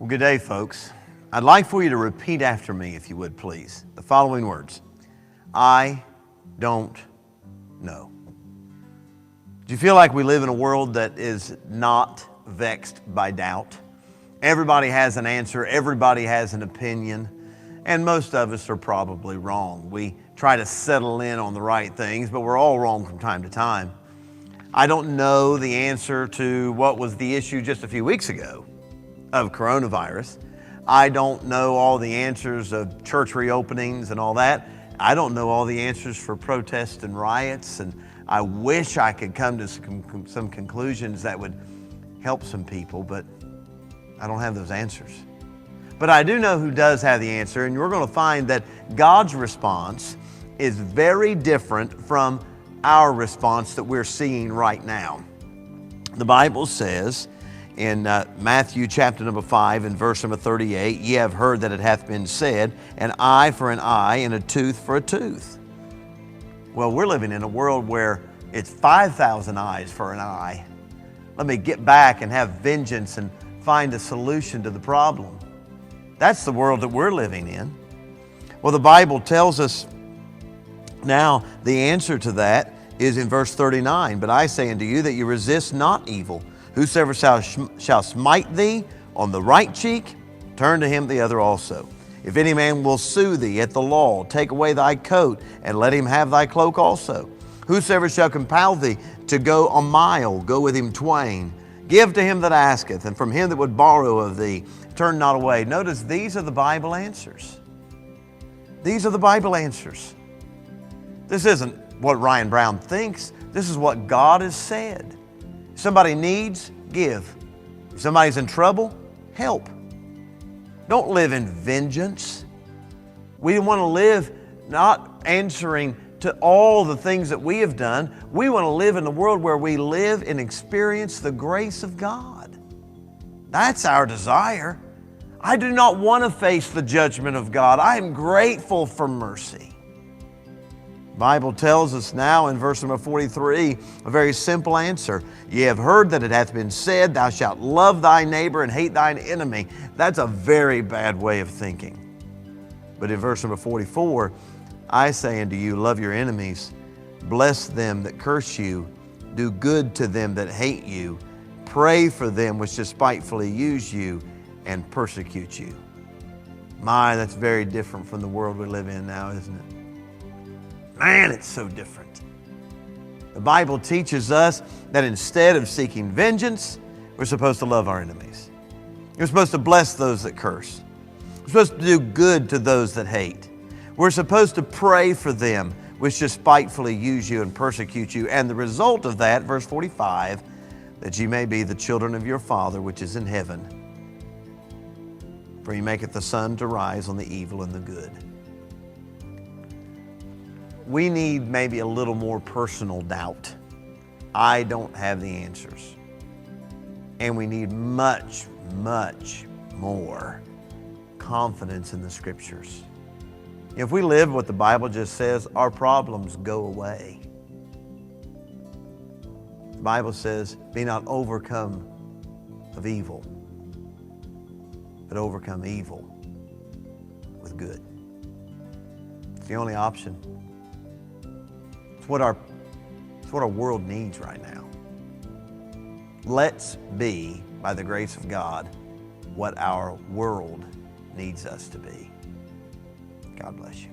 Well, good day, folks. I'd like for you to repeat after me, if you would, please, the following words. I don't know. Do you feel like we live in a world that is not vexed by doubt? Everybody has an answer, everybody has an opinion, and most of us are probably wrong. We try to settle in on the right things, but we're all wrong from time to time. I don't know the answer to what was the issue just a few weeks ago of coronavirus. I don't know all the answers of church reopenings and all that. I don't know all the answers for protests and riots, and I wish I could come to some conclusions that would help some people, but I don't have those answers. But I do know who does have the answer, and you're going to find that God's response is very different from our response that we're seeing right now. The Bible says in Matthew chapter number 5 and verse number 38, ye have heard that it hath been said, an eye for an eye and a tooth for a tooth. Well, we're living in a world where it's 5,000 eyes for an eye. Let me get back and have vengeance and find a solution to the problem. That's the world that we're living in. Well, the Bible tells us now the answer to that is in verse 39. But I say unto you that you resist not evil. Whosoever shall smite thee on the right cheek, turn to him the other also. If any man will sue thee at the law, take away thy coat, and let him have thy cloak also. Whosoever shall compel thee to go a mile, go with him twain. Give to him that asketh, and from him that would borrow of thee, turn not away. Notice these are the Bible answers. These are the Bible answers. This isn't what Ryan Brown thinks. This is what God has said. If somebody needs, give. If somebody's in trouble, help. Don't live in vengeance. We want to live not answering to all the things that we have done. We want to live in a world where we live and experience the grace of God. That's our desire. I do not want to face the judgment of God. I am grateful for mercy. The Bible tells us now in verse number 43, a very simple answer. Ye have heard that it hath been said, thou shalt love thy neighbor and hate thine enemy. That's a very bad way of thinking. But in verse number 44, I say unto you, love your enemies, bless them that curse you, do good to them that hate you, pray for them which despitefully use you and persecute you. My, that's very different from the world we live in now, isn't it? Man, it's so different. The Bible teaches us that instead of seeking vengeance, we're supposed to love our enemies. We're supposed to bless those that curse. We're supposed to do good to those that hate. We're supposed to pray for them which despitefully use you and persecute you. And the result of that, verse 45, that ye may be the children of your Father which is in heaven. For he maketh the sun to rise on the evil and the good. We need maybe a little more personal doubt. I don't have the answers. And we need much, much more confidence in the Scriptures. If we live what the Bible just says, our problems go away. The Bible says, be not overcome of evil, but overcome evil with good. It's the only option. It's what our world needs right now. Let's be, by the grace of God, what our world needs us to be. God bless you.